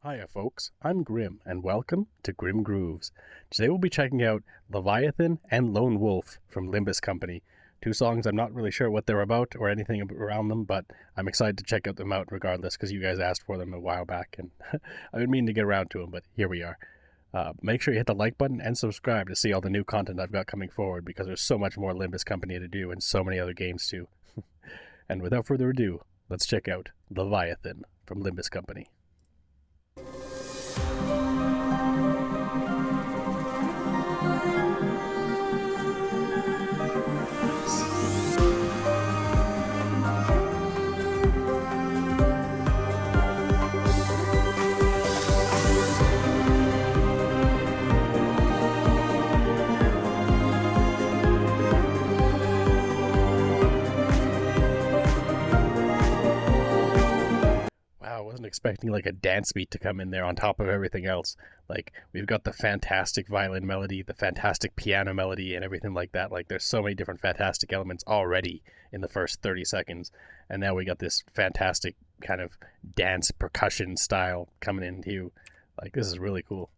Hiya folks, I'm Grim, and welcome to Grim Grooves. Today we'll be checking out Leviathan and Lone Wolf from Limbus Company. Two songs I'm not really sure what they're about or anything around them, but I'm excited to check them out regardless because you guys asked for them a while back, and I've been meaning to get around to them, but here we are. Make sure you hit the like button and subscribe to see all the new content I've got coming forward because there's so much more Limbus Company to do and so many other games too. And without further ado, let's check out Leviathan from Limbus Company. I wasn't expecting like a dance beat to come in there on top of everything else. Like, we've got the fantastic violin melody, the fantastic piano melody, and everything like that. Like, there's so many different fantastic elements already in the first 30 seconds. And now we got this fantastic kind of dance percussion style coming in too. Like, this is really cool.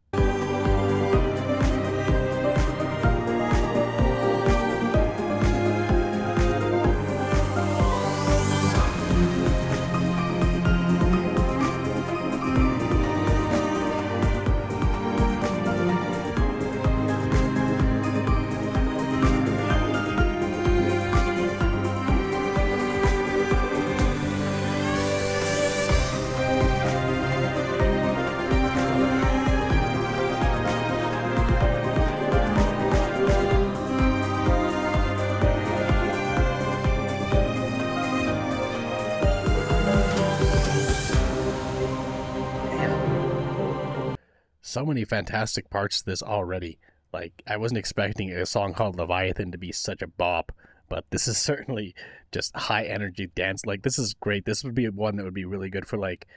So many fantastic parts to this already. Like, I wasn't expecting a song called Leviathan to be such a bop, but this is certainly just high energy dance. Like, this is great. This would be one that would be really good for like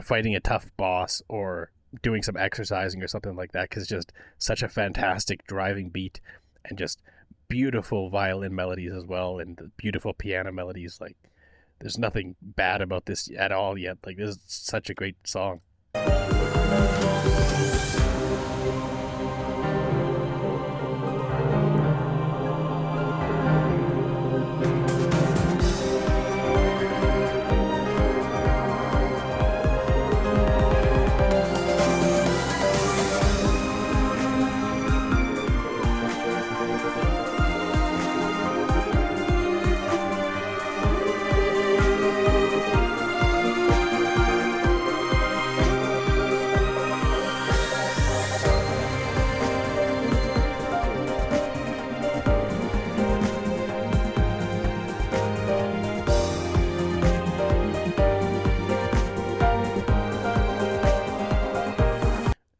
fighting a tough boss or doing some exercising or something like that, because just such a fantastic driving beat and just beautiful violin melodies as well, and the beautiful piano melodies. Like, there's nothing bad about this at all yet. Like, this is such a great song.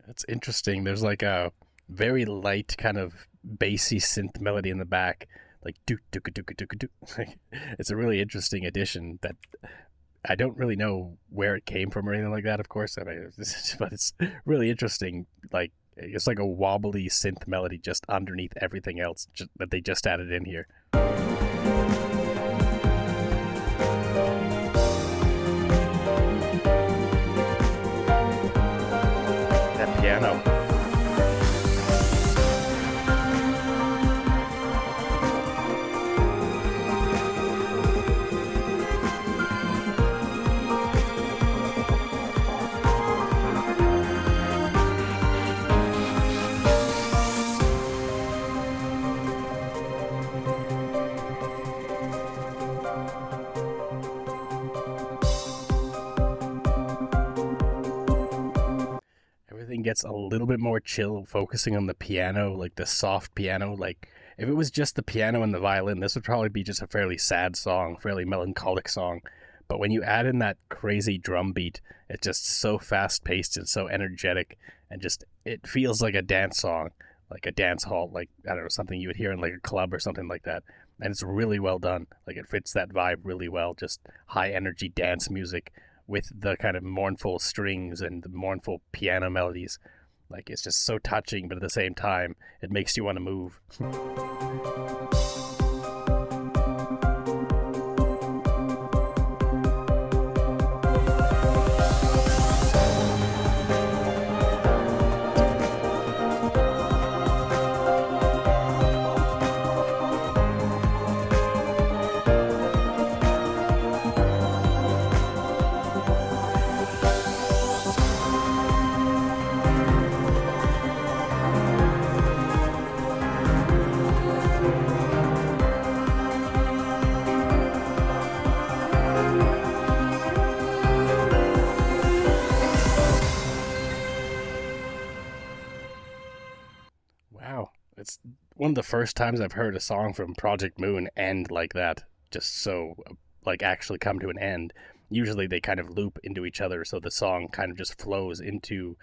It's interesting. There's like a very light kind of bassy synth melody in the back, like do do do do do do. It's a really interesting addition that I don't really know where it came from or anything like that, of course. I mean, but it's really interesting. Like, it's like a wobbly synth melody just underneath everything else that they just added in here. That piano. Everything gets a little bit more chill, focusing on the piano, like the soft piano. Like, if it was just the piano and the violin, this would probably be just a fairly sad song, fairly melancholic song. But when you add in that crazy drum beat, it's just so fast-paced and so energetic, and just, it feels like a dance song, like a dance hall, like, I don't know, something you would hear in like a club or something like that. And it's really well done. Like, it fits that vibe really well, just high-energy dance music with the kind of mournful strings and the mournful piano melodies. Like, it's just so touching, but at the same time, it makes you want to move. It's one of the first times I've heard a song from Project Moon end like that, just so like actually come to an end. Usually they kind of loop into each other, so the song kind of just flows into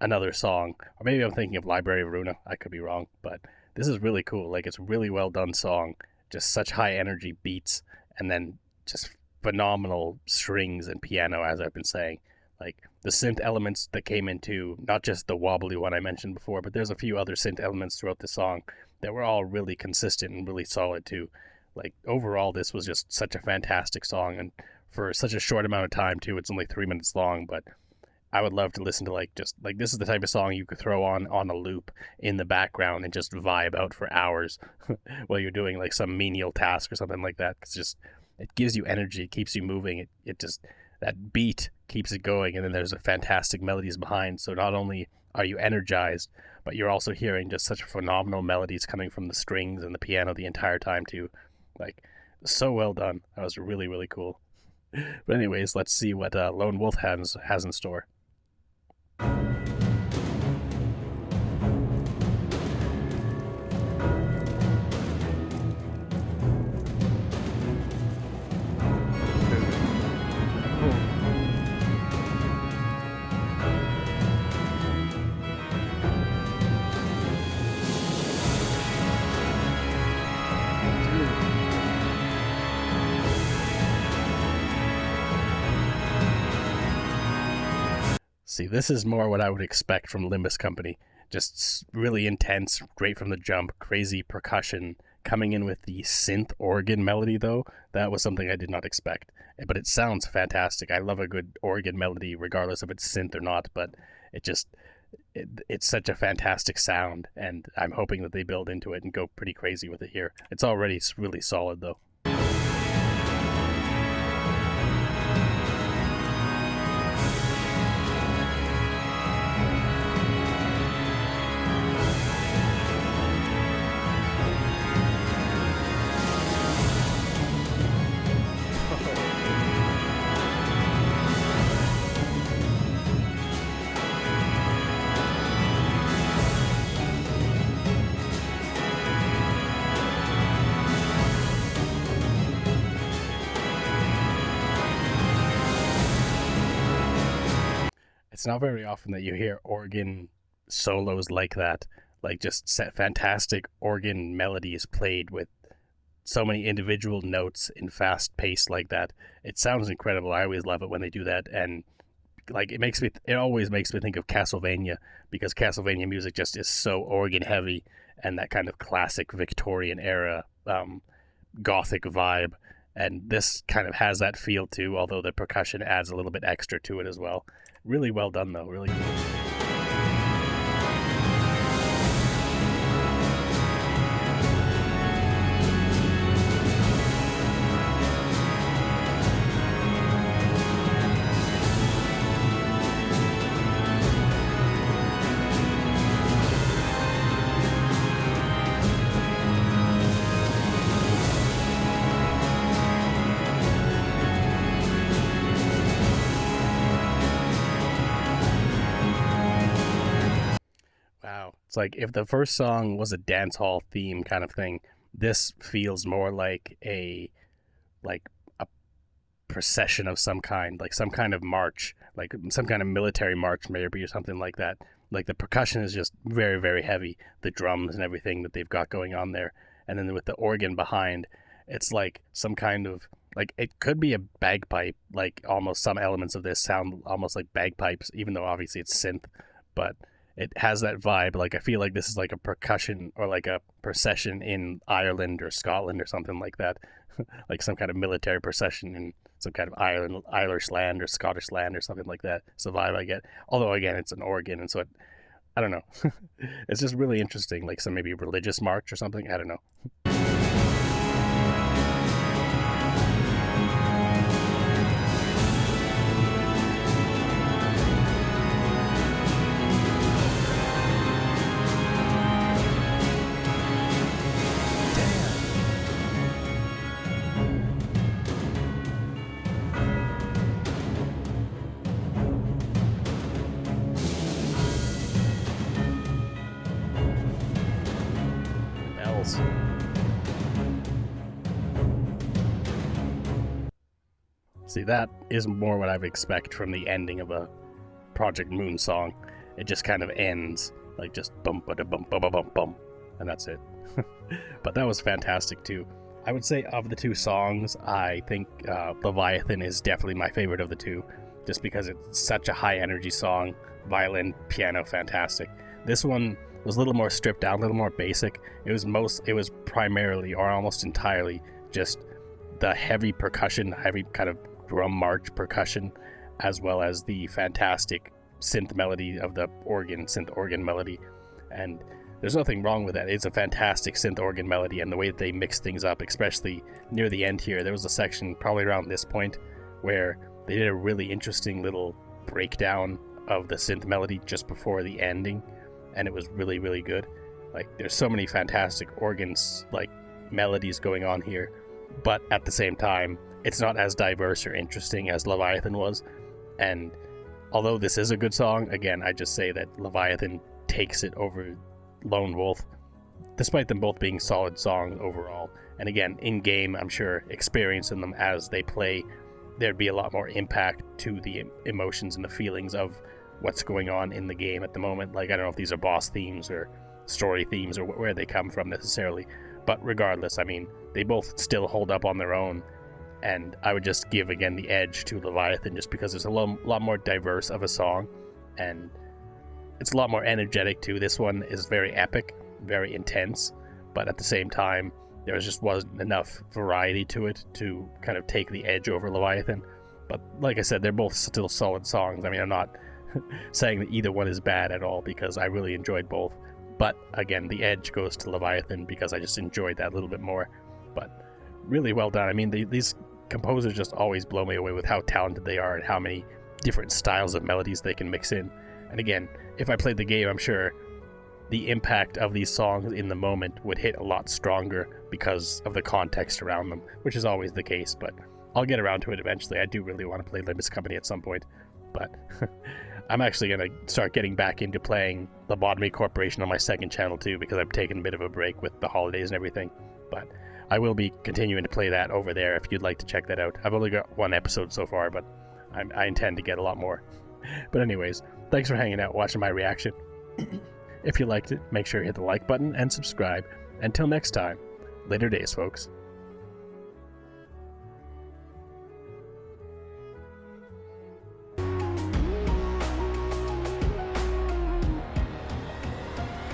another song. Or maybe I'm thinking of Library of Runa. I could be wrong, but this is really cool. Like it's a really well done song, just such high energy beats, and then just phenomenal strings and piano, as I've been saying. Like the synth elements that came into not just the wobbly one I mentioned before, but there's a few other synth elements throughout the song that were all really consistent and really solid too. Like overall, this was just such a fantastic song, and for such a short amount of time too. It's only 3 minutes long, but I would love to listen to just like this is the type of song you could throw on a loop in the background and just vibe out for hours while you're doing like some menial task or something like that. It's just it gives you energy, it keeps you moving, it just that beat keeps it going, and then there's a fantastic melodies behind. So not only are you energized, but you're also hearing just such phenomenal melodies coming from the strings and the piano the entire time too. Like so well done. That was really really cool. But anyways, let's see what Lone Wolf has in store. See, this is more what I would expect from Limbus Company. Just really intense, great from the jump, crazy percussion. Coming in with the synth organ melody, though, that was something I did not expect. But it sounds fantastic. I love a good organ melody, regardless if it's synth or not, but it's such a fantastic sound, and I'm hoping that they build into it and go pretty crazy with it here. It's already really solid, though. It's not very often that you hear organ solos like that, like just set fantastic organ melodies played with so many individual notes in fast pace like that. It sounds incredible. I always love it when they do that, and like it always makes me think of Castlevania, because Castlevania music just is so organ heavy and that kind of classic Victorian era gothic vibe. And this kind of has that feel too, although the percussion adds a little bit extra to it as well. Really well done though, really cool. Wow. It's like if the first song was a dance hall theme kind of thing, this feels more like a procession of some kind, like some kind of march, like some kind of military march maybe or something like that. Like the percussion is just very, very heavy, the drums and everything that they've got going on there. And then with the organ behind, it's like some kind of like it could be a bagpipe, like almost some elements of this sound almost like bagpipes, even though obviously it's synth, but it has that vibe. Like I feel like this is like a percussion or like a procession in Ireland or Scotland or something like that. Like some kind of military procession in some kind of Irish land or Scottish land or something like that. It's the vibe I get. Although again, it's an organ, and so I don't know. It's just really interesting, like some maybe religious march or something. I don't know. See, that is more what I would expect from the ending of a Project Moon song. It just kind of ends like just bum ba da bum bum bum bum, and that's it. But that was fantastic too. I would say of the two songs, I think Leviathan is definitely my favorite of the two, just because it's such a high energy song. Violin, piano, fantastic. This one was a little more stripped down, a little more basic. It was primarily or almost entirely just the heavy percussion, heavy kind of drum march percussion, as well as the fantastic synth melody of the synth organ melody. And there's nothing wrong with that. It's a fantastic synth organ melody, and the way that they mix things up, especially near the end here. There was a section probably around this point where they did a really interesting little breakdown of the synth melody just before the ending, and it was really, really good. Like, there's so many fantastic organs, like, melodies going on here, but at the same time, it's not as diverse or interesting as Leviathan was. And although this is a good song, again, I just say that Leviathan takes it over Lone Wolf, despite them both being solid songs overall. And again, in game, I'm sure experiencing them as they play, there'd be a lot more impact to the emotions and the feelings of what's going on in the game at the moment. Like, I don't know if these are boss themes or story themes or where they come from necessarily, but regardless, I mean, they both still hold up on their own. And I would just give, again, the edge to Leviathan just because it's a lot more diverse of a song, and it's a lot more energetic too. This one is very epic, very intense, but at the same time, there just wasn't enough variety to it to kind of take the edge over Leviathan. But like I said, they're both still solid songs. I mean, I'm not saying that either one is bad at all, because I really enjoyed both. But again, the edge goes to Leviathan because I just enjoyed that a little bit more. But really well done. I mean, these composers just always blow me away with how talented they are and how many different styles of melodies they can mix in. And again, if I played the game, I'm sure the impact of these songs in the moment would hit a lot stronger because of the context around them, which is always the case, but I'll get around to it eventually. I do really want to play Limbus Company at some point, but I'm actually going to start getting back into playing Lobotomy Corporation on my second channel too, because I've taken a bit of a break with the holidays and everything, but I will be continuing to play that over there if you'd like to check that out. I've only got one episode so far, but I intend to get a lot more. But anyways, thanks for hanging out, watching my reaction. If you liked it, make sure you hit the like button and subscribe. Until next time, later days, folks.